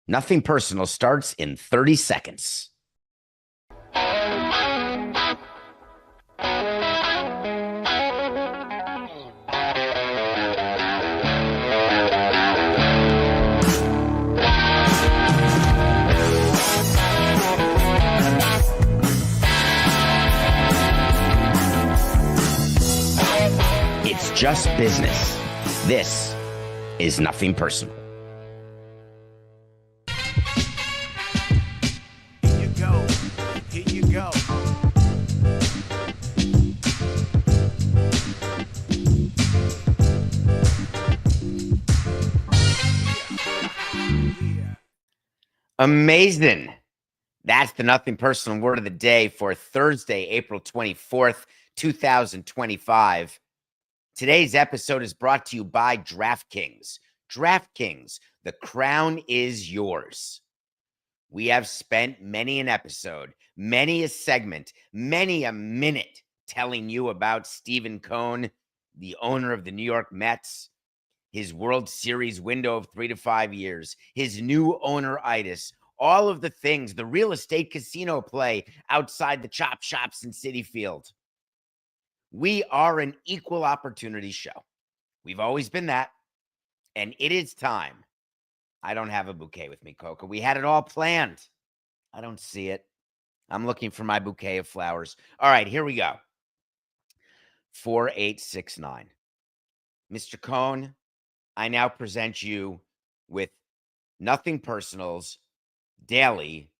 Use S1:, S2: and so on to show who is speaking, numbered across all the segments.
S1: Nothing Personal starts in 30 seconds. It's just business. This is Nothing Personal.
S2: Here you go. Here you go.
S1: Amazing. That's the Nothing Personal word of the day for Thursday, April 24th, 2025. Today's episode is brought to you by DraftKings. DraftKings, the crown is yours. We have spent many an episode, many a segment, many a minute telling you about Steve Cohen, the owner of the New York Mets, his World Series window of 3 to 5 years, his new owner-itis, all of the things, the real estate casino play outside the chop shops in Citi Field. We are an equal opportunity show. We've always been that. And it is time. I don't have a bouquet with me, Coco. We had it all planned. I don't see it. I'm looking for my bouquet of flowers. All right, here we go. 4869. Mr. Cohen, I now present you with Nothing Personal's daily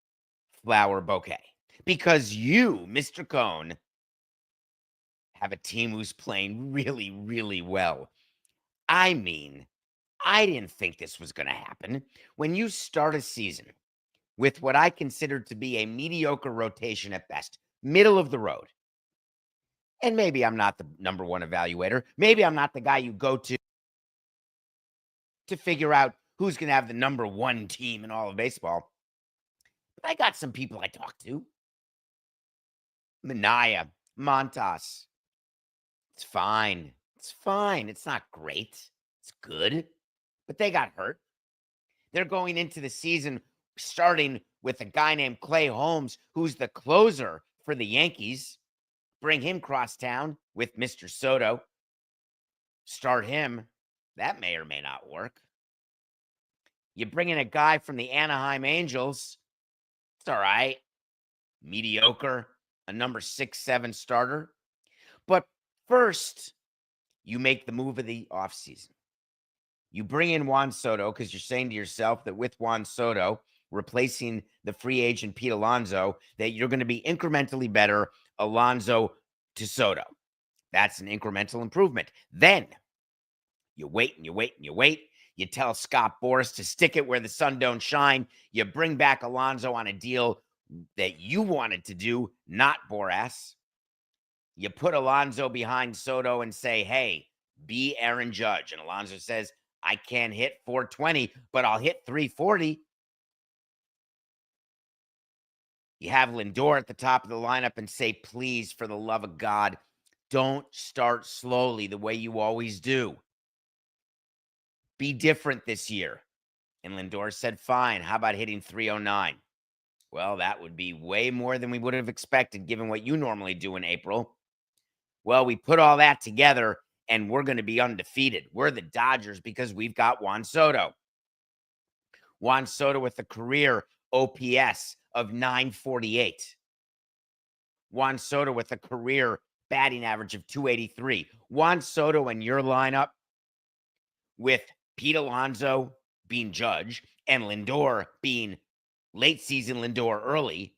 S1: flower bouquet. Because you, Mr. Cohen, have a team who's playing really, really well. I mean, I didn't think this was going to happen. When you start a season with what I consider to be a mediocre rotation at best, middle of the road, and maybe I'm not the number one evaluator, maybe I'm not the guy you go to figure out who's going to have the number one team in all of baseball, but I got some people I talk to. Minaya, Montas. It's fine. It's fine. It's not great. It's good. But they got hurt. They're going into the season starting with a guy named Clay Holmes, who's the closer for the Yankees. Bring him cross town with Mr. Soto. Start him. That may or may not work. You bring in a guy from the Anaheim Angels. It's all right. Mediocre. A number 6-7 starter. But first, you make the move of the offseason. You bring in Juan Soto because you're saying to yourself that with Juan Soto replacing the free agent Pete Alonso, that you're going to be incrementally better Alonso to Soto. That's an incremental improvement. Then you wait and you wait and you wait. You tell Scott Boras to stick it where the sun don't shine. You bring back Alonso on a deal that you wanted to do, not Boras. You put Alonso behind Soto and say, hey, be Aaron Judge. And Alonso says, I can't hit 420, but I'll hit 340. You have Lindor at the top of the lineup and say, please, for the love of God, don't start slowly the way you always do. Be different this year. And Lindor said, fine, how about hitting 309? Well, that would be way more than we would have expected given what you normally do in April. Well, we put all that together and we're going to be undefeated. We're the Dodgers because we've got Juan Soto. Juan Soto with a career OPS of 948. Juan Soto with a career batting average of 283. Juan Soto in your lineup with Pete Alonso being Judge and Lindor being late season Lindor early,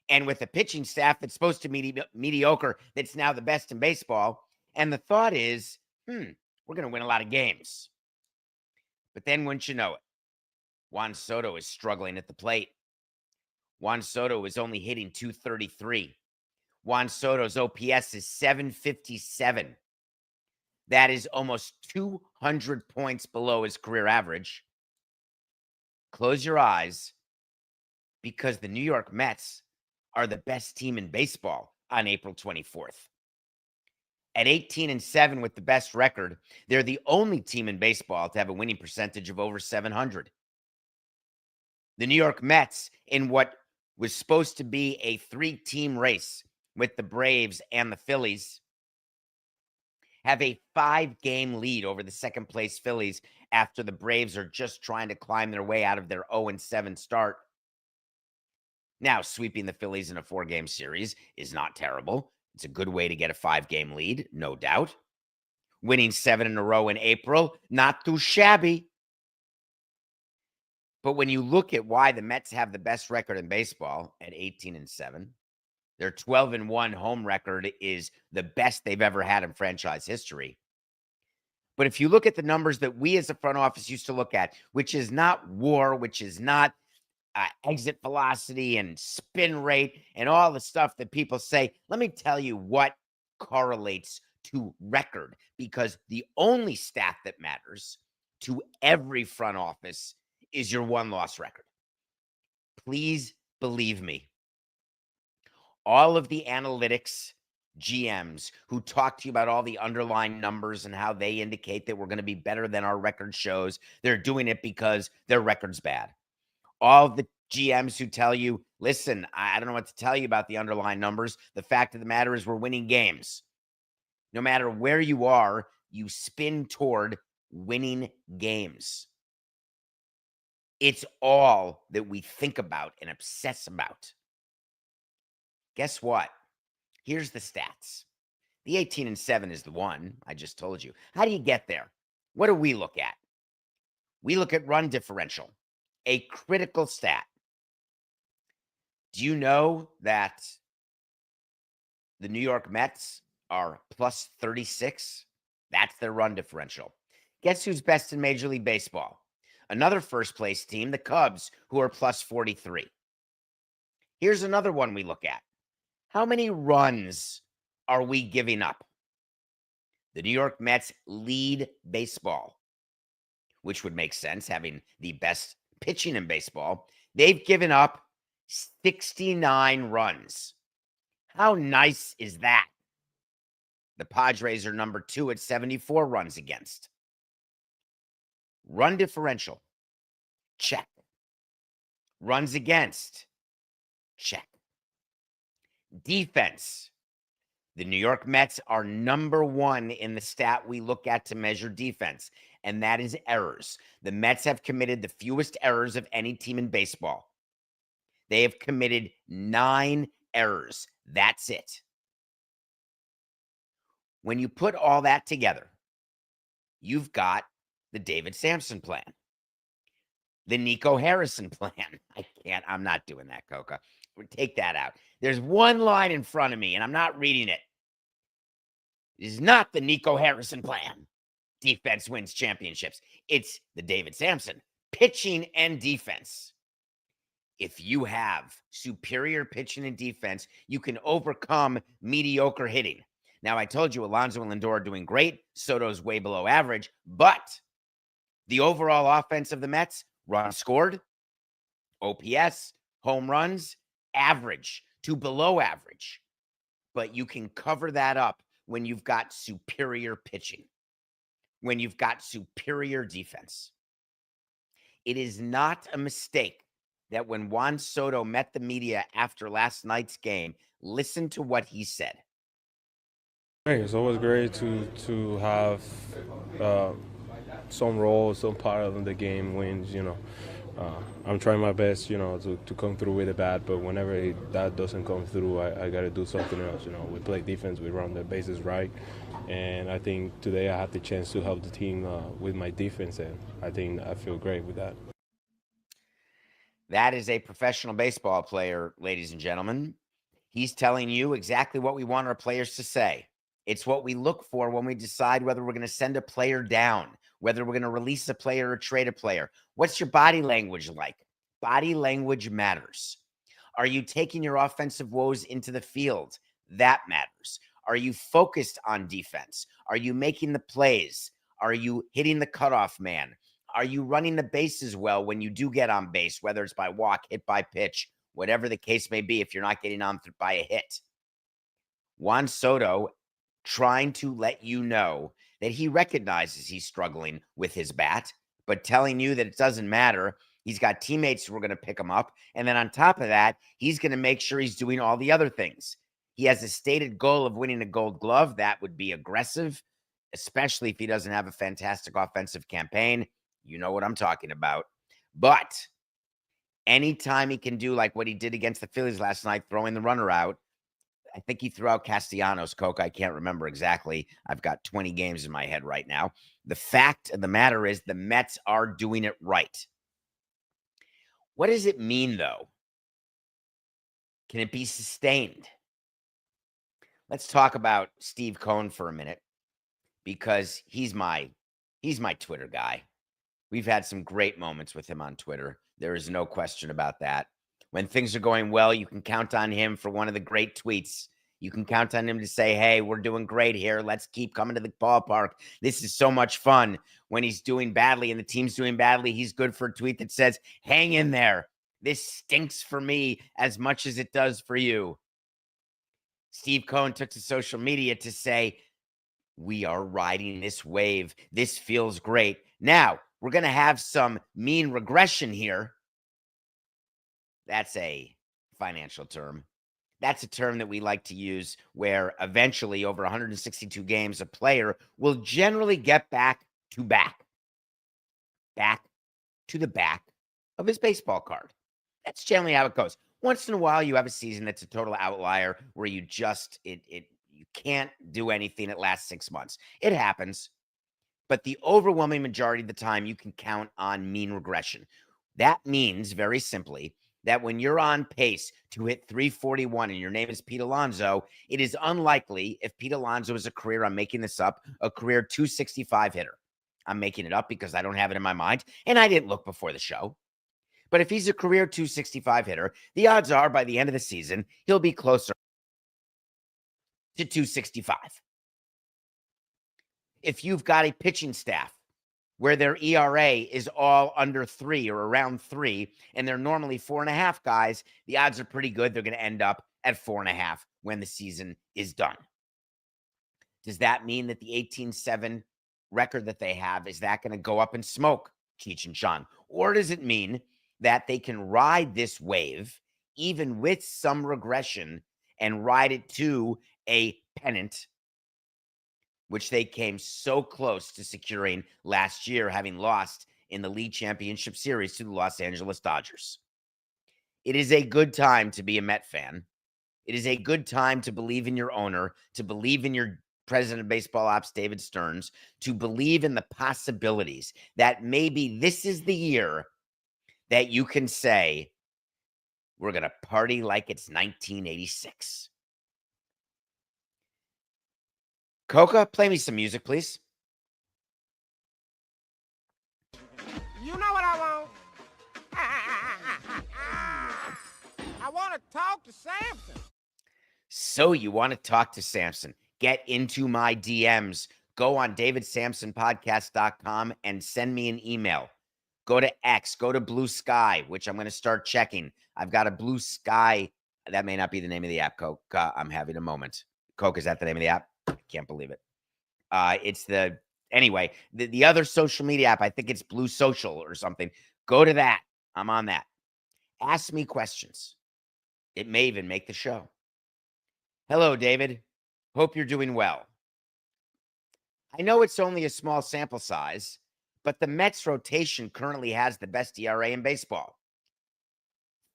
S1: and with a pitching staff that's supposed to be mediocre, that's now the best in baseball. And the thought is, we're going to win a lot of games. But then, wouldn't you know it, Juan Soto is struggling at the plate. Juan Soto is only hitting 233. Juan Soto's OPS is 757. That is almost 200 points below his career average. Close your eyes, because the New York Mets are the best team in baseball on April 24th. At 18-7 with the best record, they're the only team in baseball to have a winning percentage of over 700. The New York Mets, in what was supposed to be a 3-team race with the Braves and the Phillies, have a 5-game lead over the second place Phillies after the Braves are just trying to climb their way out of their 0-7 start. Now, sweeping the Phillies in a 4-game series is not terrible. It's a good way to get a 5-game lead, no doubt. Winning 7 in a row in April, not too shabby. But when you look at why the Mets have the best record in baseball at 18-7, their 12-1 home record is the best they've ever had in franchise history. But if you look at the numbers that we as a front office used to look at, which is not WAR, which is not exit velocity and spin rate and all the stuff that people say, let me tell you what correlates to record, because the only stat that matters to every front office is your won-loss record. Please believe me. All of the analytics GMs who talk to you about all the underlying numbers and how they indicate that we're going to be better than our record shows, they're doing it because their record's bad. All the GMs who tell you, listen, I don't know what to tell you about the underlying numbers. The fact of the matter is we're winning games. No matter where you are, you spin toward winning games. It's all that we think about and obsess about. Guess what? Here's the stats. The 18-7 is the one I just told you. How do you get there? What do we look at? We look at run differential, a critical stat. Do you know that the New York Mets are plus 36? That's their run differential. Guess who's best in Major League Baseball? Another first-place team, the Cubs, who are plus 43. Here's another one we look at. How many runs are we giving up? The New York Mets lead baseball, which would make sense, having the best pitching in baseball. They've given up 69 runs. How nice is that? The Padres are number 2 at 74 runs against. Run differential, check. Runs against, check. Defense. The New York Mets are number 1 in the stat we look at to measure defense, and that is errors. The Mets have committed the fewest errors of any team in baseball. They have committed 9 errors. That's it. When you put all that together, you've got the David Samson plan, the Nico Harrison plan. I'm not doing that, Coca. Take that out. There's one line in front of me, and I'm not reading it. It is not the Nico Harrison plan. Defense wins championships. It's the David Samson, pitching and defense. If you have superior pitching and defense, you can overcome mediocre hitting. Now, I told you Alonso and Lindor are doing great. Soto's way below average, but the overall offense of the Mets, runs scored, OPS, home runs, average to below average. But you can cover that up when you've got superior pitching, when you've got superior defense. It is not a mistake that when Juan Soto met the media after last night's game, listen to what he said.
S3: It's always great to have some role, some part of the game wins. I'm trying my best, to come through with a bat, but whenever that doesn't come through, I got to do something else. We play defense, we run the bases right, and I think today I had the chance to help the team with my defense, and I think I feel great with that.
S1: That is a professional baseball player, ladies and gentlemen. He's telling you exactly what we want our players to say. It's what we look for when we decide whether we're going to send a player down, whether we're going to release a player or trade a player. What's your body language like? Body language matters. Are you taking your offensive woes into the field? That matters. Are you focused on defense? Are you making the plays? Are you hitting the cutoff man? Are you running the bases well when you do get on base, whether it's by walk, hit by pitch, whatever the case may be, if you're not getting on by a hit? Juan Soto trying to let you know that he recognizes he's struggling with his bat, but telling you that it doesn't matter. He's got teammates who are going to pick him up. And then on top of that, he's going to make sure he's doing all the other things. He has a stated goal of winning a Gold Glove. That would be aggressive, especially if he doesn't have a fantastic offensive campaign. You know what I'm talking about. But anytime he can do like what he did against the Phillies last night, throwing the runner out, I think he threw out Castellanos, Coke. I can't remember exactly. I've got 20 games in my head right now. The fact of the matter is the Mets are doing it right. What does it mean, though? Can it be sustained? Let's talk about Steve Cohen for a minute, because he's my Twitter guy. We've had some great moments with him on Twitter. There is no question about that. When things are going well, you can count on him for one of the great tweets. You can count on him to say, hey, we're doing great here. Let's keep coming to the ballpark. This is so much fun. When he's doing badly and the team's doing badly, he's good for a tweet that says, hang in there. This stinks for me as much as it does for you. Steve Cohen took to social media to say, we are riding this wave. This feels great. Now, we're going to have some mean regression here. That's a financial term. That's a term that we like to use where eventually over 162 games, a player will generally get back to the back of his baseball card. That's generally how it goes. Once in a while, you have a season that's a total outlier where you just, you can't do anything at last 6 months. It happens. But the overwhelming majority of the time, you can count on mean regression. That means, very simply, that when you're on pace to hit 341 and your name is Pete Alonso, it is unlikely, if Pete Alonso is a career, I'm making this up, a career 265 hitter. I'm making it up because I don't have it in my mind, and I didn't look before the show. But if he's a career 265 hitter, the odds are by the end of the season, he'll be closer to 265. If you've got a pitching staff where their ERA is all under 3 or around 3, and they're normally 4.5 guys, the odds are pretty good they're going to end up at 4.5 when the season is done. Does that mean that the 18-7 record that they have, is that going to go up in smoke, Cheech and Chong? Or does it mean that they can ride this wave, even with some regression, and ride it to a pennant, which they came so close to securing last year, having lost in the league championship series to the Los Angeles Dodgers? It is a good time to be a Met fan. It is a good time to believe in your owner, to believe in your president of baseball ops, David Stearns, to believe in the possibilities that maybe this is the year that you can say, we're going to party like it's 1986. Coca, play me some music, please.
S2: You know what I want? I want to talk to Samson.
S1: So you want to talk to Samson? Get into my DMs. Go on davidsamsonpodcast.com and send me an email. Go to X, go to Blue Sky, which I'm going to start checking. I've got a Blue Sky. That may not be the name of the app, Coke. I'm having a moment. Coke, is that the name of the app? I can't believe it. It's the other social media app. I think it's Blue Social or something. Go to that. I'm on that. Ask me questions. It may even make the show. Hello, David. Hope you're doing well. I know it's only a small sample size, but the Mets rotation currently has the best ERA in baseball.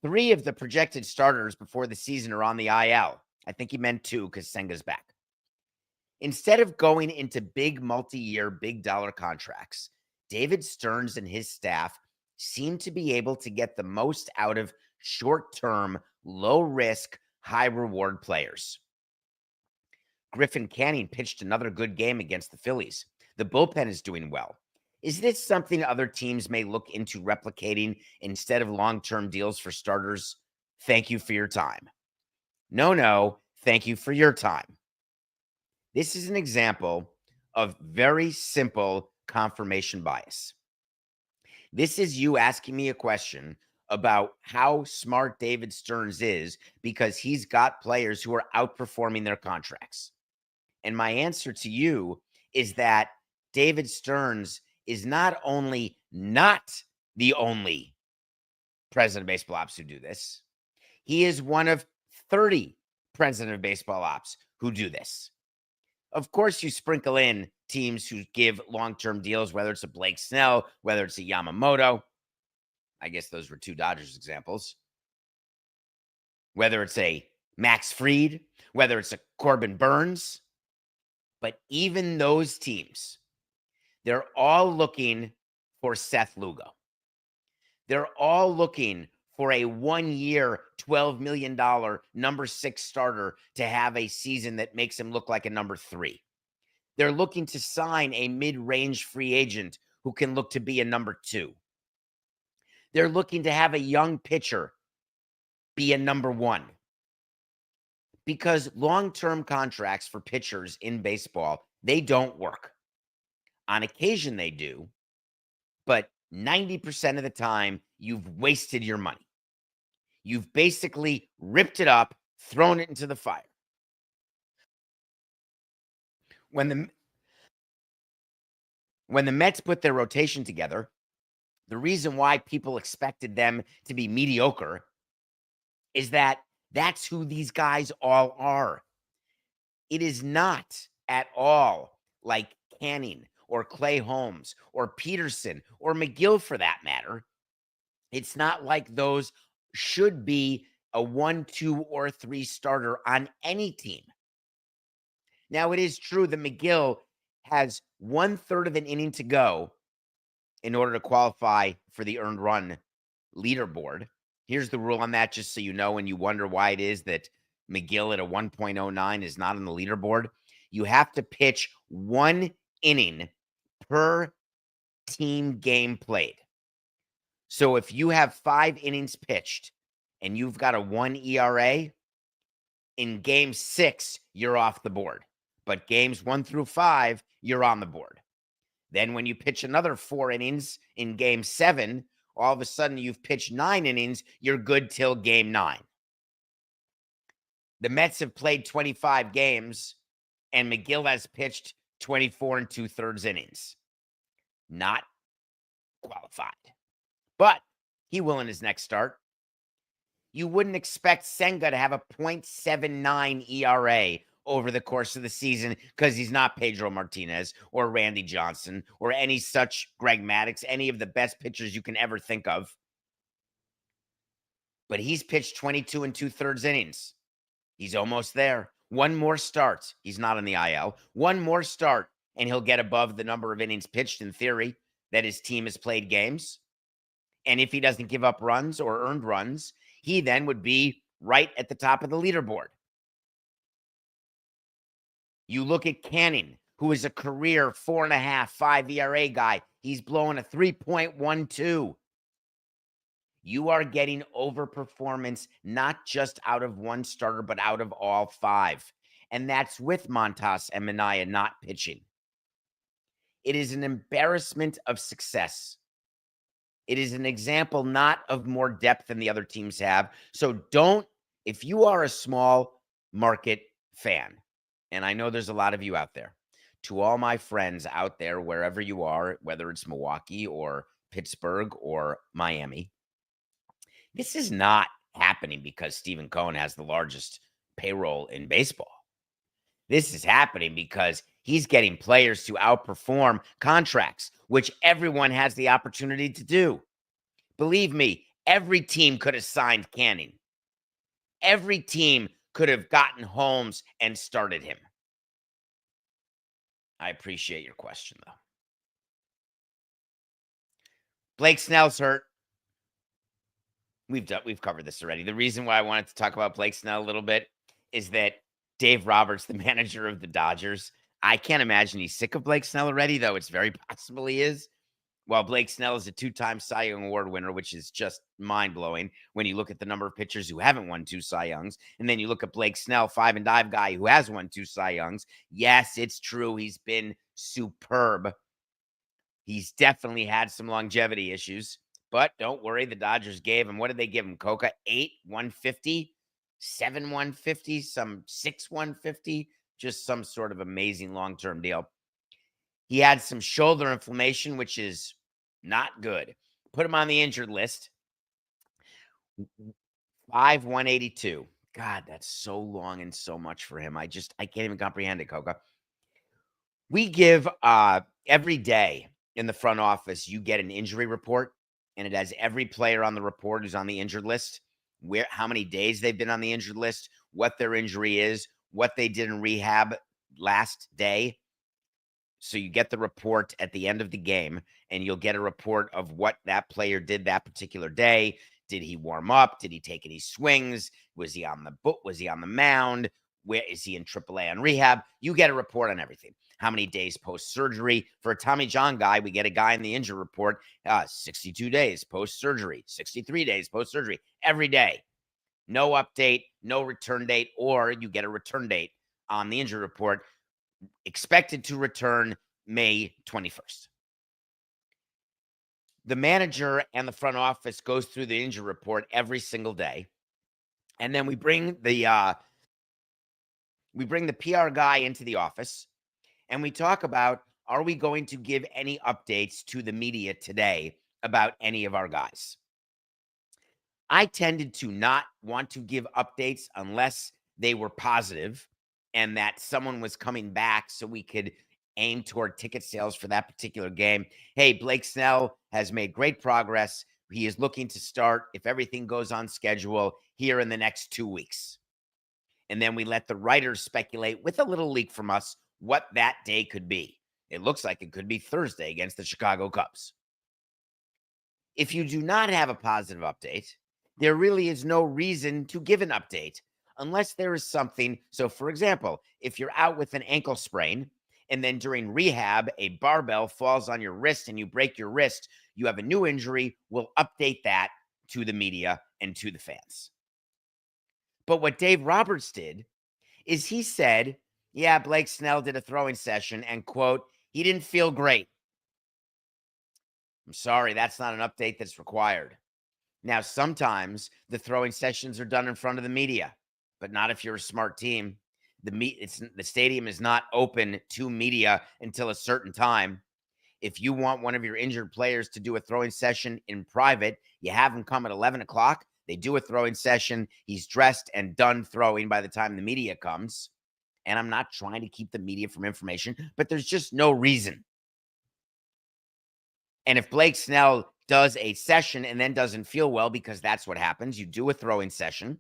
S1: 3 of the projected starters before the season are on the IL. I think he meant 2 because Senga's back. Instead of going into big multi-year, big dollar contracts, David Stearns and his staff seem to be able to get the most out of short-term, low-risk, high-reward players. Griffin Canning pitched another good game against the Phillies. The bullpen is doing well. Is this something other teams may look into replicating instead of long-term deals for starters? Thank you for your time. No, thank you for your time. This is an example of very simple confirmation bias. This is you asking me a question about how smart David Stearns is because he's got players who are outperforming their contracts. And my answer to you is that David Stearns is not only not the only president of baseball ops who do this. He is one of 30 president of baseball ops who do this. Of course, you sprinkle in teams who give long-term deals, whether it's a Blake Snell, whether it's a Yamamoto. I guess those were two Dodgers examples. Whether it's a Max Fried, whether it's a Corbin Burns. But even those teams, they're all looking for Seth Lugo. They're all looking for a 1-year, $12 million number 6 starter to have a season that makes him look like a number 3. They're looking to sign a mid-range free agent who can look to be a number 2. They're looking to have a young pitcher be a number 1. Because long-term contracts for pitchers in baseball, they don't work. On occasion they do, but 90% of the time, you've wasted your money. You've basically ripped it up, thrown it into the fire. When the Mets put their rotation together, the reason why people expected them to be mediocre is that that's who these guys all are. It is not at all like Canning or Clay Holmes or Peterson or McGill for that matter. It's not like those should be a 1, 2, or 3 starter on any team. Now, it is true that McGill has 1/3 of an inning to go in order to qualify for the earned run leaderboard. Here's the rule on that, just so you know, and you wonder why it is that McGill at a 1.09 is not on the leaderboard. You have to pitch 1 inning per team game played. So if you have 5 innings pitched and you've got a 1 ERA, in game 6, you're off the board. But games 1 through 5, you're on the board. Then when you pitch another 4 innings in game 7, all of a sudden you've pitched 9 innings, you're good till game 9. The Mets have played 25 games, and McGill has pitched 24 2/3 innings. Not qualified. But he will in his next start. You wouldn't expect Senga to have a .79 ERA over the course of the season because he's not Pedro Martinez or Randy Johnson or any such Greg Maddux, any of the best pitchers you can ever think of. But he's pitched 22 2/3 innings. He's almost there. 1 more start. He's not on the IL. 1 more start, and he'll get above the number of innings pitched in theory that his team has played games. And if he doesn't give up runs or earned runs, he then would be right at the top of the leaderboard. You look at Canning, who is a career 4.5, 5 ERA guy. He's blowing a 3.12. You are getting overperformance, not just out of 1 starter, but out of all 5. And that's with Montas and Minaya not pitching. It is an embarrassment of success. It is an example not of more depth than the other teams have. So don't, if you are a small market fan, and I know there's a lot of you out there, to all my friends out there, wherever you are, whether it's Milwaukee or Pittsburgh or Miami, this is not happening because Steve Cohen has the largest payroll in baseball. This is happening because he's getting players to outperform contracts, which everyone has the opportunity to do. Believe me, every team could have signed Canning. Every team could have gotten Holmes and started him. I appreciate your question, though. Blake Snell's hurt. We've covered this already. The reason why I wanted to talk about Blake Snell a little bit is that Dave Roberts, the manager of the Dodgers, I can't imagine he's sick of Blake Snell already, though it's very possible he is. While Blake Snell is a 2-time Cy Young Award winner, which is just mind-blowing when you look at the number of pitchers who haven't won 2 Cy Youngs, and then you look at Blake Snell, 5 and dive guy who has won 2 Cy Youngs. Yes, it's true. He's been superb. He's definitely had some longevity issues. But don't worry, the Dodgers gave him, what did they give him, Coca? 8, 150, 7, 150, some 6, 150, just some sort of amazing long-term deal. He had some shoulder inflammation, which is not good. Put him on the injured list. 5,182. God, that's so long and so much for him. I can't even comprehend it, Coca. We give every day in the front office, you get an injury report, and it has every player on the report who's on the injured list, how many days they've been on the injured list, what their injury is, what they did in rehab last day. So you get the report at the end of the game, and you'll get a report of what that player did that particular day. Did he warm up? Did he take any swings? Was he on the Was he on the mound? Where is he in AAA on rehab? You get a report on everything. How many days post surgery? For a Tommy John guy, we get a guy in the injury report, 62 days post surgery, 63 days post surgery, every day. No update, no return date, or you get a return date on the injury report, expected to return May 21st. The manager and the front office goes through the injury report every single day. And then we bring the PR guy into the office, and we talk about, are we going to give any updates to the media today about any of our guys? I tended to not want to give updates unless they were positive and that someone was coming back so we could aim toward ticket sales for that particular game. Hey, Blake Snell has made great progress. He is looking to start, if everything goes on schedule, here in the next 2 weeks. And then we let the writers speculate with a little leak from us what that day could be. It looks like it could be Thursday against the Chicago Cubs. If you do not have a positive update, there really is no reason to give an update unless there is something. So, for example, if you're out with an ankle sprain and then during rehab, a barbell falls on your wrist and you break your wrist, you have a new injury, we'll update that to the media and to the fans. But what Dave Roberts did is he said, yeah, Blake Snell did a throwing session and, quote, he didn't feel great. I'm sorry, that's not an update that's required. Now, sometimes the throwing sessions are done in front of the media, but not if you're a smart team. The stadium is not open to media until a certain time. If you want one of your injured players to do a throwing session in private, you have him come at 11 o'clock. They do a throwing session. He's dressed and done throwing by the time the media comes. And I'm not trying to keep the media from information, but there's just no reason. And if Blake Snell does a session and then doesn't feel well, because that's what happens, you do a throwing session,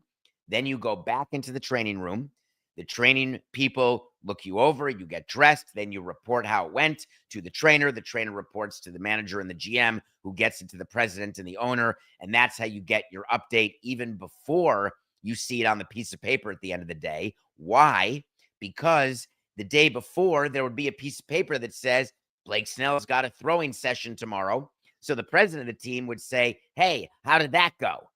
S1: then you go back into the training room. The training people look you over, you get dressed, then you report how it went to the trainer. The trainer reports to the manager and the GM, who gets it to the president and the owner. And that's how you get your update even before you see it on the piece of paper at the end of the day. Why? Because the day before, there would be a piece of paper that says, Blake Snell's got a throwing session tomorrow. So the president of the team would say, hey, how did that go?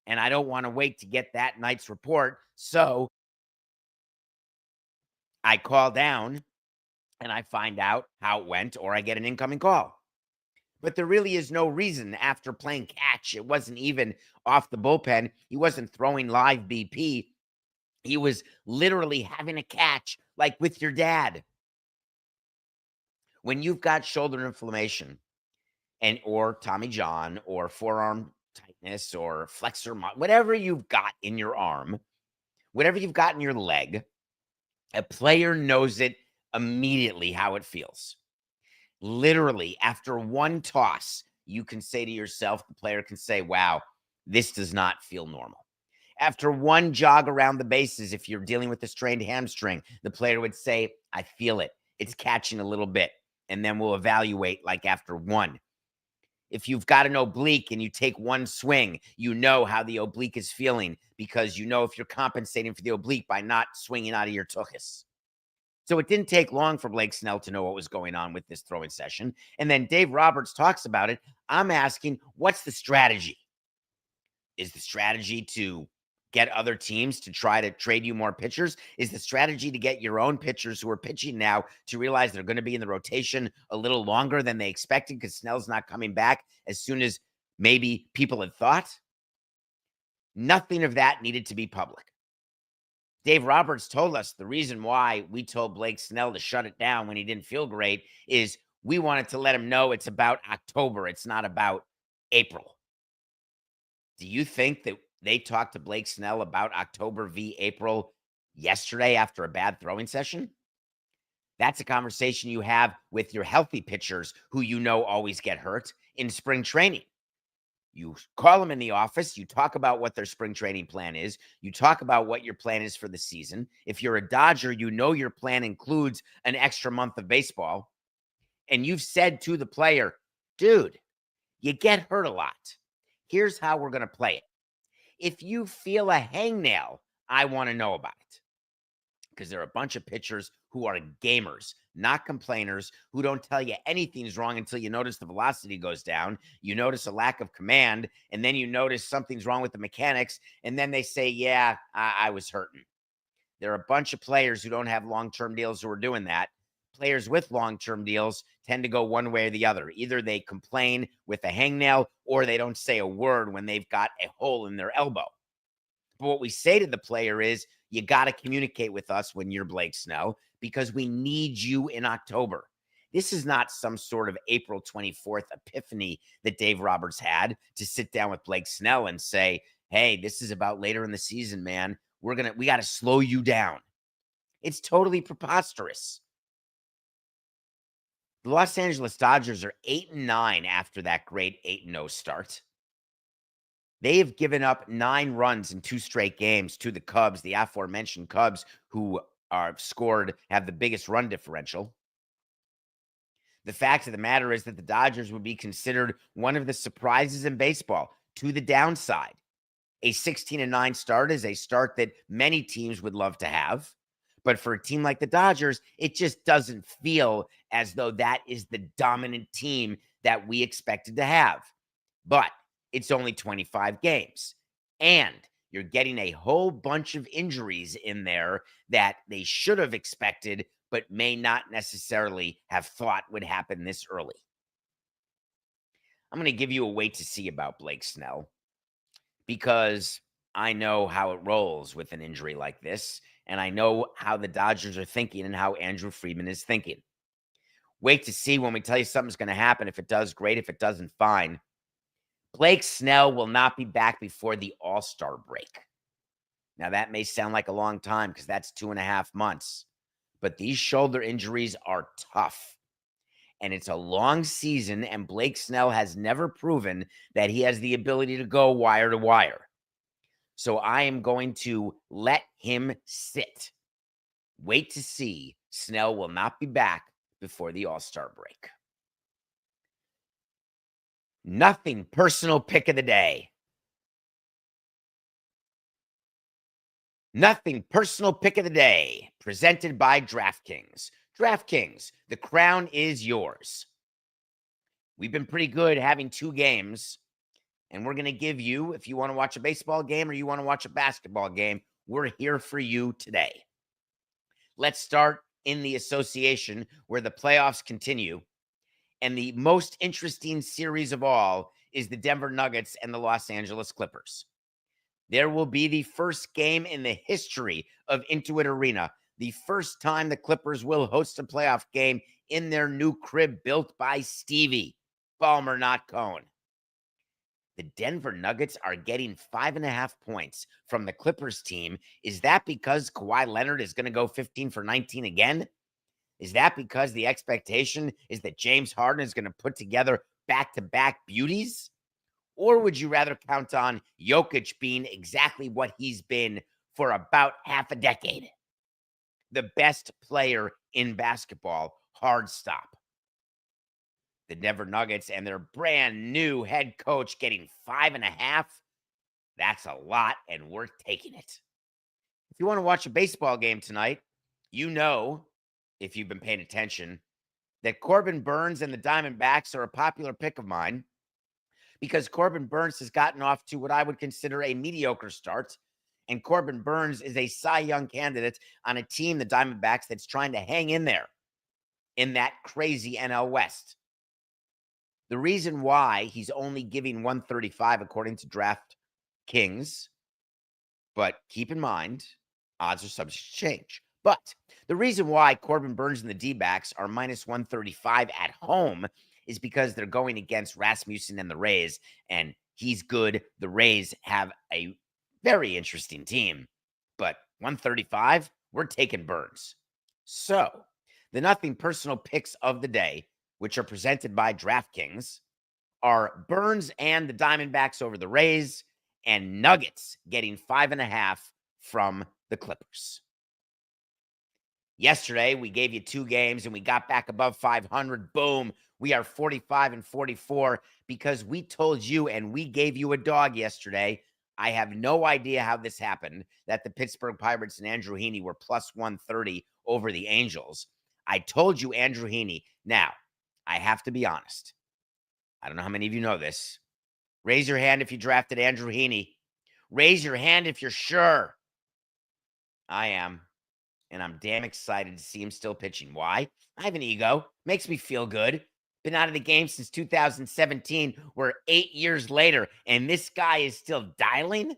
S1: And I don't want to wait to get that night's report. So I call down and I find out how it went, or I get an incoming call. But there really is no reason after playing catch. It wasn't even off the bullpen. He wasn't throwing live BP. He was literally having a catch like with your dad. When you've got shoulder inflammation or Tommy John or forearm tightness or flexor, whatever you've got in your arm, whatever you've got in your leg, a player knows it immediately how it feels. Literally, after one toss, you can say to yourself, the player can say, wow, this does not feel normal. After one jog around the bases, if you're dealing with a strained hamstring, the player would say, I feel it. It's catching a little bit. And then we'll evaluate like after one. If you've got an oblique and you take one swing, you know how the oblique is feeling, because you know if you're compensating for the oblique by not swinging out of your tuchus. So it didn't take long for Blake Snell to know what was going on with this throwing session. And then Dave Roberts talks about it. I'm asking, what's the strategy? Is the strategy to get other teams to try to trade you more pitchers? Is the strategy to get your own pitchers who are pitching now to realize they're going to be in the rotation a little longer than they expected because Snell's not coming back as soon as maybe people had thought? Nothing of that needed to be public. Dave Roberts told us the reason why we told Blake Snell to shut it down when he didn't feel great is we wanted to let him know it's about October. It's not about April. Do you think that they talked to Blake Snell about October v. April yesterday after a bad throwing session? That's a conversation you have with your healthy pitchers who you know always get hurt in spring training. You call them in the office. You talk about what their spring training plan is. You talk about what your plan is for the season. If you're a Dodger, you know your plan includes an extra month of baseball. And you've said to the player, dude, you get hurt a lot. Here's how we're going to play it. If you feel a hangnail, I want to know about it. Because there are a bunch of pitchers who are gamers, not complainers, who don't tell you anything's wrong until you notice the velocity goes down, you notice a lack of command, and then you notice something's wrong with the mechanics, and then they say, yeah, I was hurting. There are a bunch of players who don't have long-term deals who are doing that. Players with long-term deals tend to go one way or the other. Either they complain with a hangnail or they don't say a word when they've got a hole in their elbow. But what we say to the player is, you got to communicate with us when you're Blake Snell because we need you in October. This is not some sort of April 24th epiphany that Dave Roberts had to sit down with Blake Snell and say, hey, this is about later in the season, man. We got to slow you down. It's totally preposterous. The Los Angeles Dodgers are 8-9 after that great 8-0 start. They have given up 9 runs in 2 straight games to the Cubs, the aforementioned Cubs, who have the biggest run differential. The fact of the matter is that the Dodgers would be considered one of the surprises in baseball to the downside. A 16-9 start is a start that many teams would love to have. But for a team like the Dodgers, it just doesn't feel as though that is the dominant team that we expected to have. But it's only 25 games. And you're getting a whole bunch of injuries in there that they should have expected, but may not necessarily have thought would happen this early. I'm going to give you a wait to see about Blake Snell because I know how it rolls with an injury like this, and I know how the Dodgers are thinking and how Andrew Friedman is thinking. Wait to see when we tell you something's going to happen. If it does, great. If it doesn't, fine. Blake Snell will not be back before the All-Star break. Now, that may sound like a long time because that's 2.5 months, but these shoulder injuries are tough. And it's a long season, and Blake Snell has never proven that he has the ability to go wire to wire. So I am going to let him sit. Wait to see. Snell will not be back before the All-Star break. Nothing personal pick of the day. Nothing personal pick of the day, presented by DraftKings. DraftKings, the crown is yours. We've been pretty good having 2 games, and we're going to give you, if you want to watch a baseball game or you want to watch a basketball game, we're here for you today. Let's start in the association where the playoffs continue. And the most interesting series of all is the Denver Nuggets and the Los Angeles Clippers. There will be the first game in the history of Intuit Arena, the first time the Clippers will host a playoff game in their new crib built by Stevie Ballmer, not Cohen. The Denver Nuggets are getting 5.5 points from the Clippers team. Is that because Kawhi Leonard is going to go 15 for 19 again? Is that because the expectation is that James Harden is going to put together back-to-back beauties? Or would you rather count on Jokic being exactly what he's been for about half a decade? The best player in basketball, hard stop. The Denver Nuggets and their brand new head coach getting 5.5. That's a lot, and we're taking it. If you want to watch a baseball game tonight, you know, if you've been paying attention, that Corbin Burnes and the Diamondbacks are a popular pick of mine because Corbin Burnes has gotten off to what I would consider a mediocre start. And Corbin Burnes is a Cy Young candidate on a team, the Diamondbacks, that's trying to hang in there in that crazy NL West. The reason why he's only giving 135 according to DraftKings, but keep in mind, odds are subject to change. But the reason why Corbin Burnes and the D-backs are minus 135 at home is because they're going against Rasmussen and the Rays, and He's good. The Rays have a very interesting team, but 135, we're taking Burns. So, the nothing personal picks of the day, which are presented by DraftKings, are Burns and the Diamondbacks over the Rays, and Nuggets getting 5.5 from the Clippers. Yesterday, we gave you 2 games and we got back above 500. Boom. We are 45-44 because we told you and we gave you a dog yesterday. I have no idea how this happened, that the Pittsburgh Pirates and Andrew Heaney were plus 130 over the Angels. I told you Andrew Heaney. Now, I have to be honest. I don't know how many of you know this. Raise your hand if you drafted Andrew Heaney. Raise your hand if you're sure. I am. And I'm damn excited to see him still pitching. Why? I have an ego. Makes me feel good. Been out of the game since 2017. We're 8 years later, and this guy is still dialing?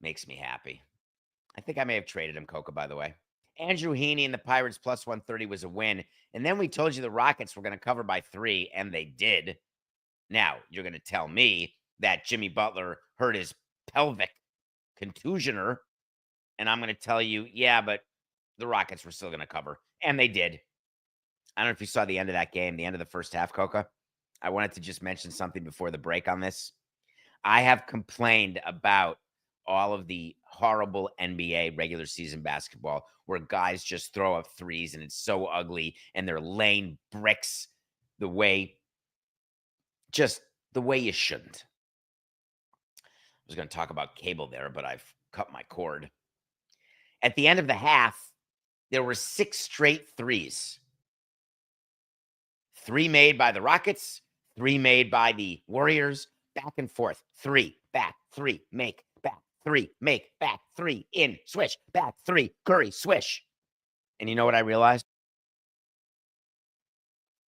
S1: Makes me happy. I think I may have traded him, Coca, by the way. Andrew Heaney and the Pirates plus 130 was a win. And then we told you the Rockets were going to cover by 3, and they did. Now, you're going to tell me that Jimmy Butler hurt his pelvic contusioner, and I'm going to tell you, yeah, but the Rockets were still going to cover, and they did. I don't know if you saw the end of that game, the end of the first half, Coca. I wanted to just mention something before the break on this. I have complained about all of the horrible NBA regular season basketball where guys just throw up threes and it's so ugly and they're laying bricks the way you shouldn't. I was going to talk about cable there, but I've cut my cord. At the end of the half, there were 6 straight threes. 3 made by the Rockets, 3 made by the Warriors, back and forth. 3, back, 3, make, back, 3, make, back, 3, in, swish, back, 3, Curry, swish. And you know what I realized?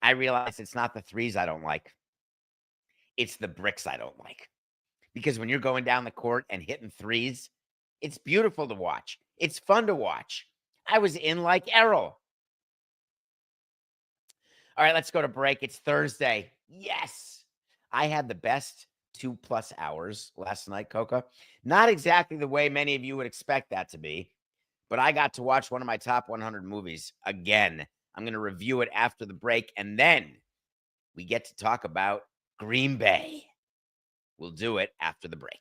S1: I realized it's not the threes I don't like. It's the bricks I don't like. Because when you're going down the court and hitting threes, it's beautiful to watch. It's fun to watch. I was in like Errol. All right, let's go to break. It's Thursday. Yes. I had the best 2+ hours last night, Coca. Not exactly the way many of you would expect that to be, but I got to watch one of my top 100 movies again. I'm going to review it after the break, and then we get to talk about Green Bay. We'll do it after the break.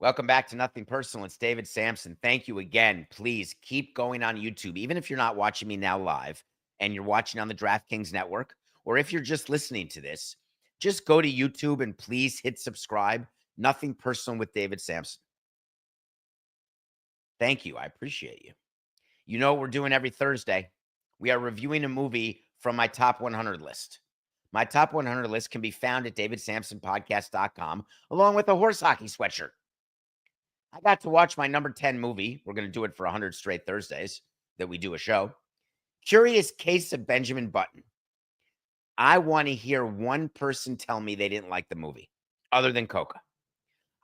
S1: Welcome back to Nothing Personal. It's David Samson. Thank you again. Please keep going on YouTube, even if you're not watching me now live and you're watching on the DraftKings Network, or if you're just listening to this, just go to YouTube and please hit subscribe. Nothing Personal with David Samson. Thank you. I appreciate you. You know what we're doing every Thursday? We are reviewing a movie from my top 100 list. My top 100 list can be found at davidsamsonpodcast.com, along with a horse hockey sweatshirt. I got to watch my number 10 movie. We're going to do it for 100 straight Thursdays that we do a show. Curious Case of Benjamin Button. I want to hear one person tell me they didn't like the movie, other than Coca.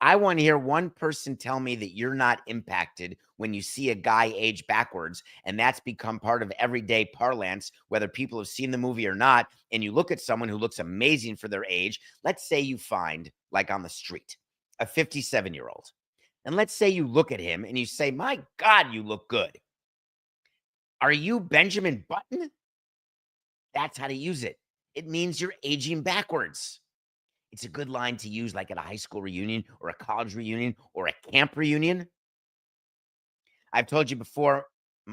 S1: I want to hear one person tell me that you're not impacted when you see a guy age backwards, and that's become part of everyday parlance, whether people have seen the movie or not, and you look at someone who looks amazing for their age. Let's say you find, like on the street, a 57-year-old. And let's say you look at him and you say, my God, you look good. Are you Benjamin Button? That's how to use it. It means you're aging backwards. It's a good line to use like at a high school reunion or a college reunion or a camp reunion. I've told you before,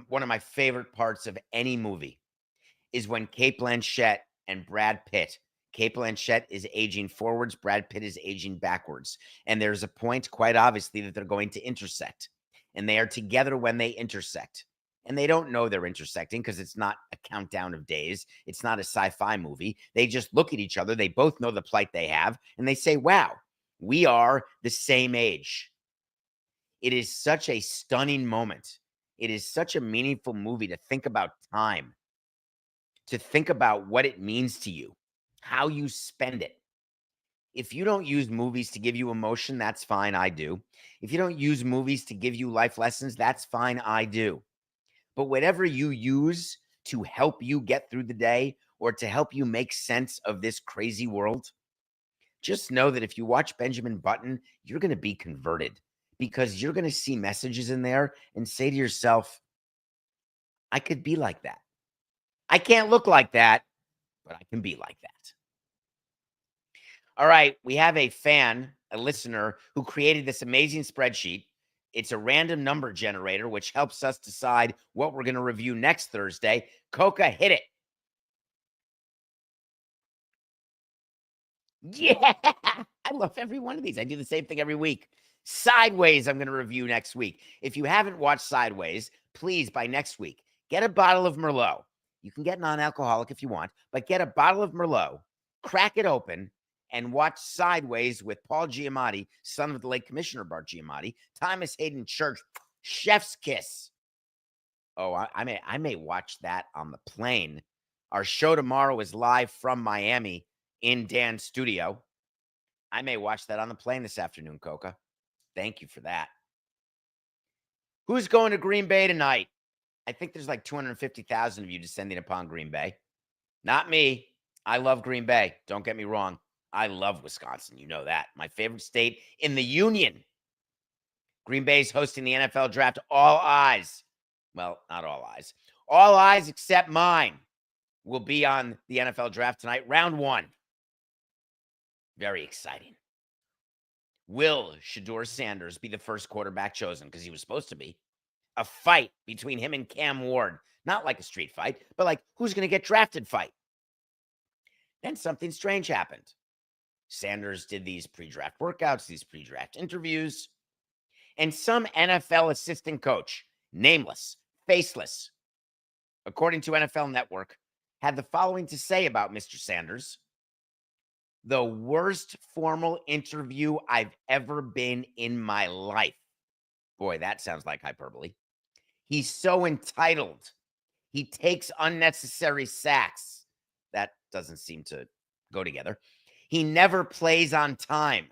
S1: one of my favorite parts of any movie is when Cate Blanchett and Brad Pitt. Cate Blanchett is aging forwards. Brad Pitt is aging backwards. And there's a point, quite obviously, that they're going to intersect. And they are together when they intersect. And they don't know they're intersecting because it's not a countdown of days. It's not a sci-fi movie. They just look at each other. They both know the plight they have. And they say, wow, we are the same age. It is such a stunning moment. It is such a meaningful movie to think about time, to think about what it means to you, how you spend it. If you don't use movies to give you emotion, that's fine. I do. If you don't use movies to give you life lessons, that's fine. I do. But whatever you use to help you get through the day or to help you make sense of this crazy world, just know that if you watch Benjamin Button, you're going to be converted because you're going to see messages in there and say to yourself, I could be like that. I can't look like that, but I can be like that. All right, we have a fan, a listener, who created this amazing spreadsheet. It's a random number generator, which helps us decide what we're going to review next Thursday. Coca, hit it. Yeah, I love every one of these. I do the same thing every week. Sideways, I'm going to review next week. If you haven't watched Sideways, please, by next week, get a bottle of Merlot. You can get non-alcoholic if you want, but get a bottle of Merlot, crack it open, and watch Sideways with Paul Giamatti, son of the late Commissioner Bart Giamatti, Thomas Hayden Church, Chef's Kiss. Oh, I may watch that on the plane. Our show tomorrow is live from Miami in Dan's studio. I may watch that on the plane this afternoon, Coca. Thank you for that. Who's going to Green Bay tonight? I think there's like 250,000 of you descending upon Green Bay. Not me. I love Green Bay. Don't get me wrong. I love Wisconsin. You know that. My favorite state in the union. Green Bay's hosting the NFL draft. All eyes. Well, not all eyes. All eyes except mine will be on the NFL draft tonight. Round 1. Very exciting. Will Shedeur Sanders be the first quarterback chosen? Because he was supposed to be. A fight between him and Cam Ward. Not like a street fight, but like who's going to get drafted fight. Then something strange happened. Sanders did these pre-draft workouts, these pre-draft interviews, and some NFL assistant coach, nameless, faceless, according to NFL Network, had the following to say about Mr. Sanders. The worst formal interview I've ever been in my life. Boy, that sounds like hyperbole. He's so entitled. He takes unnecessary sacks. That doesn't seem to go together. He never plays on time.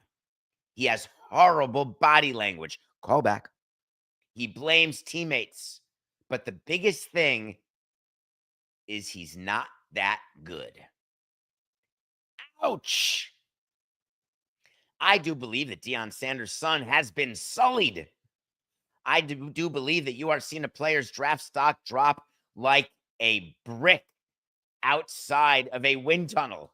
S1: He has horrible body language. Call back. He blames teammates. But the biggest thing is he's not that good. Ouch. I do believe that Deion Sanders' son has been sullied. I do believe that you are seeing a player's draft stock drop like a brick outside of a wind tunnel.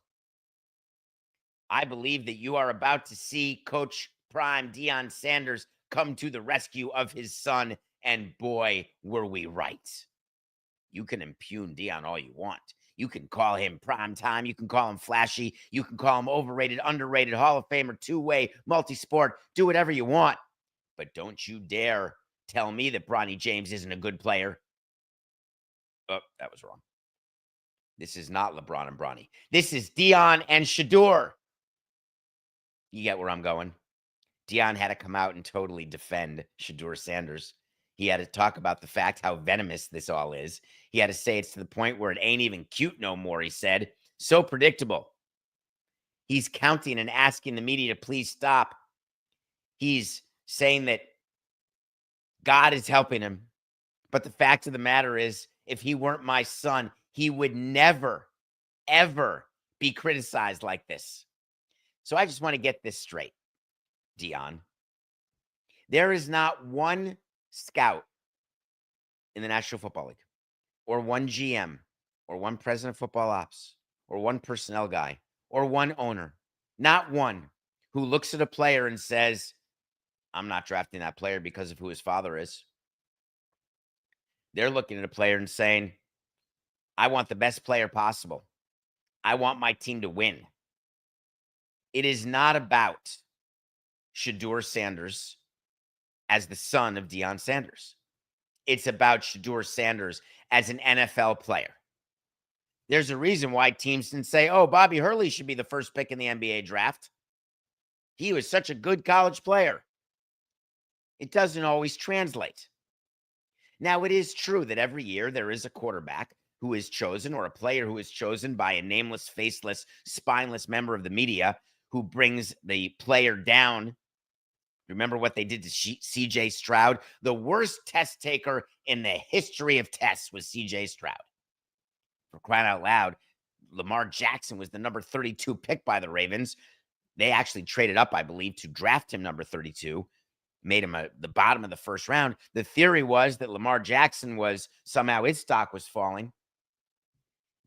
S1: I believe that you are about to see Coach Prime Deion Sanders come to the rescue of his son, and boy, were we right. You can impugn Deion all you want. You can call him prime time. You can call him flashy. You can call him overrated, underrated, Hall of Famer, two-way, multi-sport. Do whatever you want. But don't you dare tell me that Bronny James isn't a good player. Oh, that was wrong. This is not LeBron and Bronny. This is Deion and Shedeur. You get where I'm going? Deion had to come out and totally defend Shedeur Sanders. He had to talk about the fact how venomous this all is. He had to say it's to the point where it ain't even cute no more, he said. So predictable. He's counting and asking the media to please stop. He's saying that God is helping him. But the fact of the matter is, if he weren't my son, he would never, ever be criticized like this. So I just want to get this straight, Deion. There is not one scout in the National Football League, or one GM, or one president of football ops, or one personnel guy, or one owner, not one who looks at a player and says, I'm not drafting that player because of who his father is. They're looking at a player and saying, I want the best player possible. I want my team to win. It is not about Shedeur Sanders as the son of Deion Sanders. It's about Shedeur Sanders as an NFL player. There's a reason why teams can say, oh, Bobby Hurley should be the first pick in the NBA draft. He was such a good college player. It doesn't always translate. Now, it is true that every year there is a quarterback who is chosen, or a player who is chosen by a nameless, faceless, spineless member of the media who brings the player down. Remember what they did to CJ Stroud? The worst test taker in the history of tests was CJ Stroud. For crying out loud, Lamar Jackson was the number 32 pick by the Ravens. They actually traded up, I believe, to draft him number 32, made him the bottom of the first round. The theory was that Lamar Jackson was somehow his stock was falling.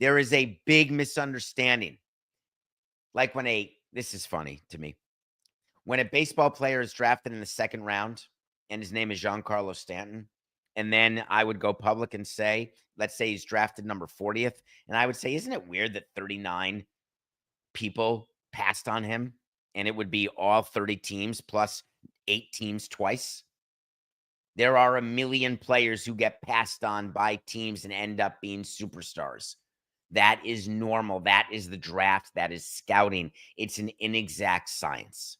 S1: There is a big misunderstanding. Like this is funny to me. When a baseball player is drafted in the second round and his name is Giancarlo Stanton, and then I would go public and say, let's say he's drafted number 40th, and I would say, isn't it weird that 39 people passed on him, and it would be all 30 teams plus 8 teams twice? There are a million players who get passed on by teams and end up being superstars. That is normal. That is the draft. That is scouting. It's an inexact science.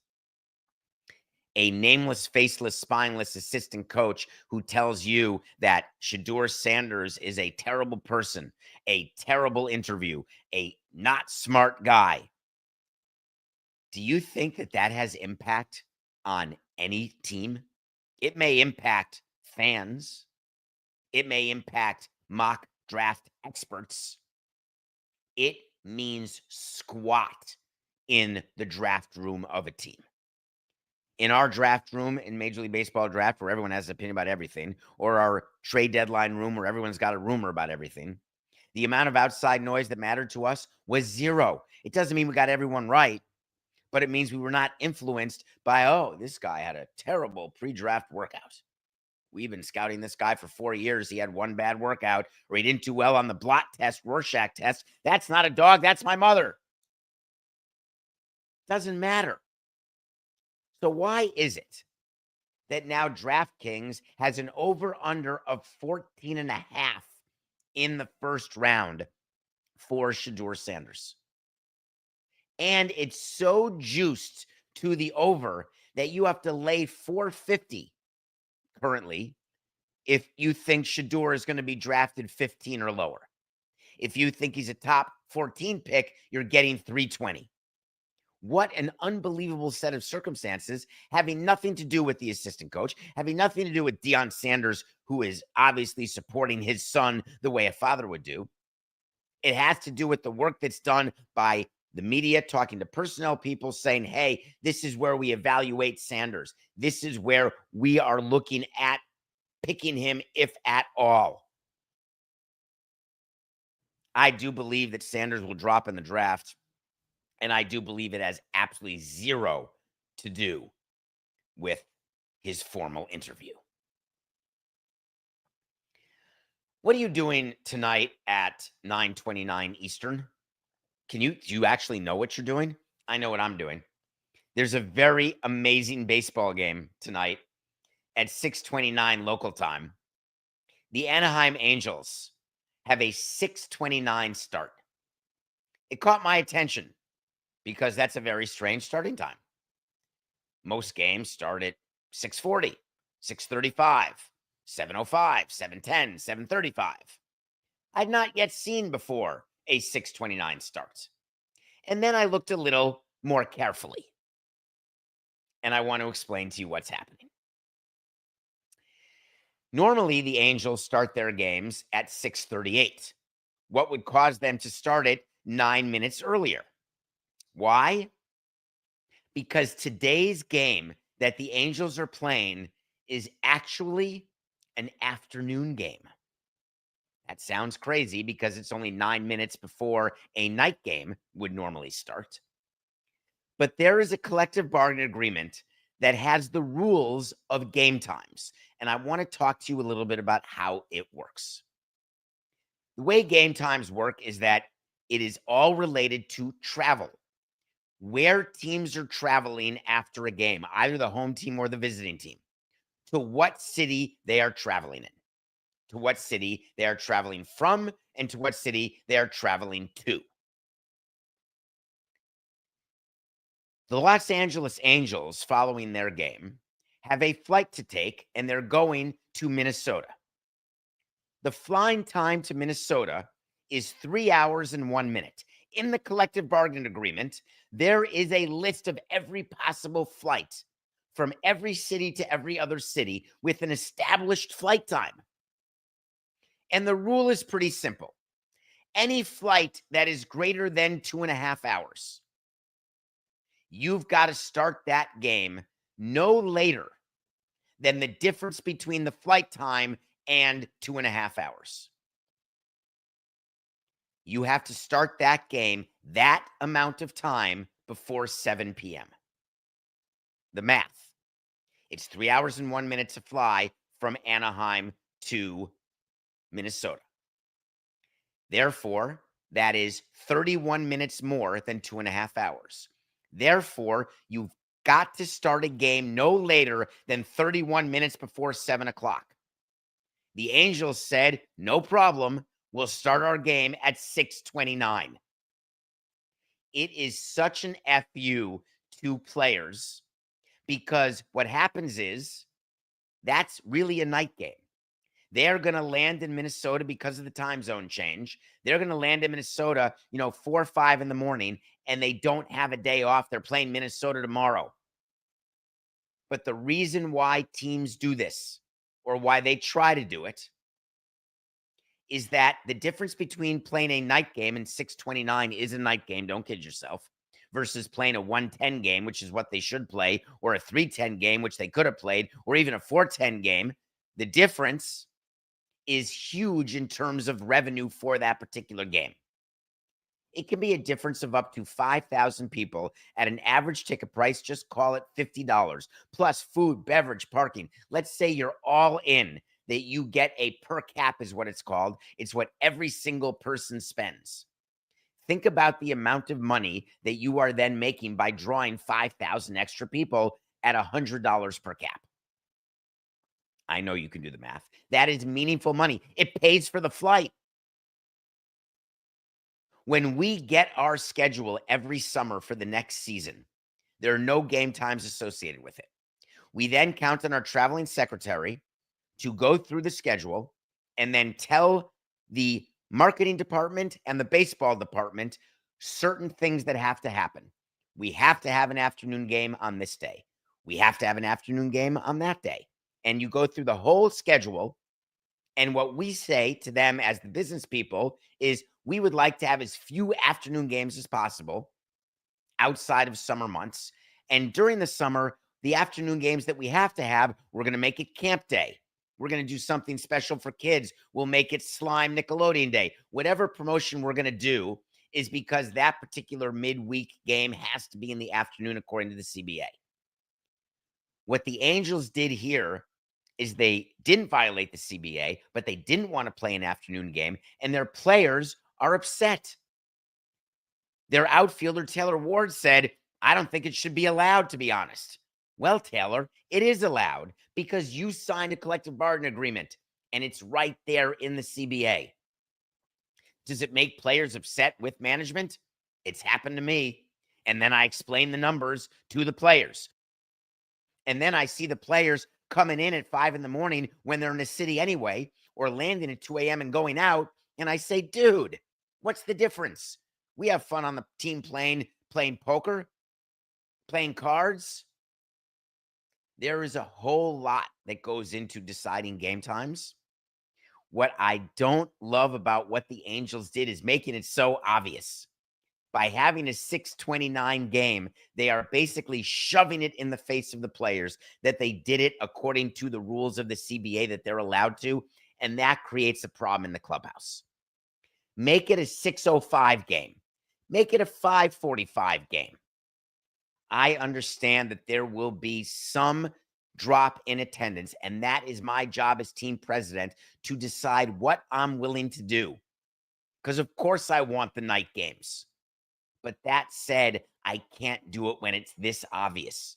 S1: A nameless, faceless, spineless assistant coach who tells you that Shedeur Sanders is a terrible person, a terrible interview, a not smart guy. Do you think that that has impact on any team? It may impact fans. It may impact mock draft experts. It means squat in the draft room of a team. In our draft room in Major League Baseball draft, where everyone has an opinion about everything, or our trade deadline room where everyone's got a rumor about everything, the amount of outside noise that mattered to us was zero. It doesn't mean we got everyone right, but it means we were not influenced by, oh, this guy had a terrible pre-draft workout. We've been scouting this guy for 4 years. He had one bad workout, or he didn't do well on the blot test, Rorschach test. That's not a dog. That's my mother. Doesn't matter. So why is it that now DraftKings has an over-under of 14.5 in the first round for Shedeur Sanders? And it's so juiced to the over that you have to lay 450 currently if you think Shedeur is going to be drafted 15 or lower. If you think he's a top 14 pick, you're getting 320. What an unbelievable set of circumstances, having nothing to do with the assistant coach, having nothing to do with Deion Sanders, who is obviously supporting his son the way a father would do. It has to do with the work that's done by the media, talking to personnel people, saying, hey, this is where we evaluate Sanders. This is where we are looking at picking him, if at all. I do believe that Sanders will drop in the draft. And I do believe it has absolutely zero to do with his formal interview. What are you doing tonight at 9:29 Eastern? Do you actually know what you're doing? I know what I'm doing. There's a very amazing baseball game tonight at 6:29 local time. The Anaheim Angels have a 6:29 start. It caught my attention because that's a very strange starting time. Most games start at 6:40, 6:35, 7:05, 7:10, 7:35. I'd not yet seen before a 6:29 start. And then I looked a little more carefully. And I want to explain to you what's happening. Normally, the Angels start their games at 6:38. What would cause them to start it 9 minutes earlier? Why? Because today's game that the Angels are playing is actually an afternoon game. That sounds crazy because it's only 9 minutes before a night game would normally start. But there is a collective bargaining agreement that has the rules of game times. And I want to talk to you a little bit about how it works. The way game times work is that it is all related to travel. Where teams are traveling after a game, either the home team or the visiting team, to what city they are traveling in, to what city they are traveling from, and to what city they are traveling to. The Los Angeles Angels, following their game, have a flight to take, and they're going to Minnesota. The flying time to Minnesota is 3 hours and 1 minute. in the collective bargaining agreement, there is a list of every possible flight from every city to every other city with an established flight time. And the rule is pretty simple. Any flight that is greater than 2.5 hours, you've got to start that game no later than the difference between the flight time and 2.5 hours. You have to start that game that amount of time before 7 p.m. The math. It's 3 hours and 1 minute to fly from Anaheim to Minnesota. Therefore, that is 31 minutes more than 2.5 hours. Therefore, you've got to start a game no later than 31 minutes before 7 o'clock. The Angels said, no problem. We'll start our game at 6:29. It is such an FU to players because what happens is that's really a night game. They're going to land in Minnesota because of the time zone change. They're going to land in Minnesota, 4 or 5 in the morning, and they don't have a day off. They're playing Minnesota tomorrow. But the reason why teams do this, or why they try to do it, is that the difference between playing a night game, and 6:29 is a night game, don't kid yourself, versus playing a 1:10 game, which is what they should play, or a 3:10 game, which they could have played, or even a 4:10 game. The difference is huge in terms of revenue for that particular game. It can be a difference of up to 5,000 people at an average ticket price, just call it $50, plus food, beverage, parking. Let's say you're all in, that you get a per cap is what it's called. It's what every single person spends. Think about the amount of money that you are then making by drawing 5,000 extra people at $100 per cap. I know you can do the math. That is meaningful money. It pays for the flight. When we get our schedule every summer for the next season, there are no game times associated with it. We then count on our traveling secretary to go through the schedule and then tell the marketing department and the baseball department certain things that have to happen. We have to have an afternoon game on this day. We have to have an afternoon game on that day. And you go through the whole schedule. And what we say to them as the business people is we would like to have as few afternoon games as possible outside of summer months. And during the summer, the afternoon games that we have to have, we're going to make it camp day. We're going to do something special for kids. We'll make it Slime Nickelodeon Day. Whatever promotion we're going to do is because that particular midweek game has to be in the afternoon according to the CBA. What the Angels did here is they didn't violate the CBA, but they didn't want to play an afternoon game, and their players are upset. Their outfielder, Taylor Ward, said, I don't think it should be allowed, to be honest. Well, Taylor, it is allowed because you signed a collective bargaining agreement, and it's right there in the CBA. Does it make players upset with management? It's happened to me. And then I explain the numbers to the players. And then I see the players coming in at 5 in the morning when they're in the city anyway, or landing at 2 a.m. and going out. And I say, dude, what's the difference? We have fun on the team playing poker, playing cards. There is a whole lot that goes into deciding game times. What I don't love about what the Angels did is making it so obvious. By having a 6:29 game, they are basically shoving it in the face of the players that they did it according to the rules of the CBA that they're allowed to, and that creates a problem in the clubhouse. Make it a 6:05 game. Make it a 5:45 game. I understand that there will be some drop in attendance, and that is my job as team president to decide what I'm willing to do. Because, of course, I want the night games. But that said, I can't do it when it's this obvious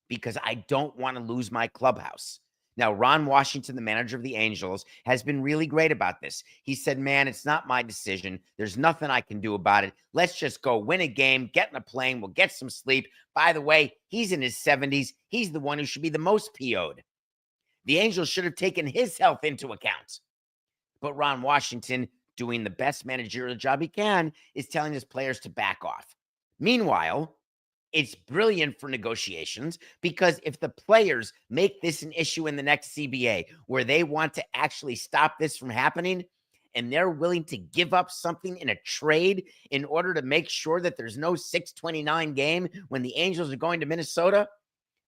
S1: because I don't want to lose my clubhouse. Now, Ron Washington, the manager of the Angels, has been really great about this. He said, man, it's not my decision. There's nothing I can do about it. Let's just go win a game, get in a plane, we'll get some sleep. By the way, he's in his 70s. He's the one who should be the most PO'd. The Angels should have taken his health into account. But Ron Washington doing the best managerial job he can, is telling his players to back off. Meanwhile, it's brilliant for negotiations because if the players make this an issue in the next CBA where they want to actually stop this from happening and they're willing to give up something in a trade in order to make sure that there's no 629 game when the Angels are going to Minnesota,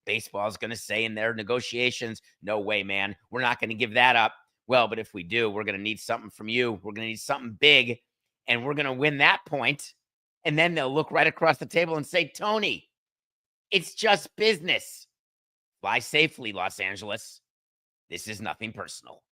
S1: baseball is going to say in their negotiations, no way, man, we're not going to give that up. Well, but if we do, we're going to need something from you. We're going to need something big, and we're going to win that point. And then they'll look right across the table and say, Tony, it's just business. Fly safely, Los Angeles. This is nothing personal.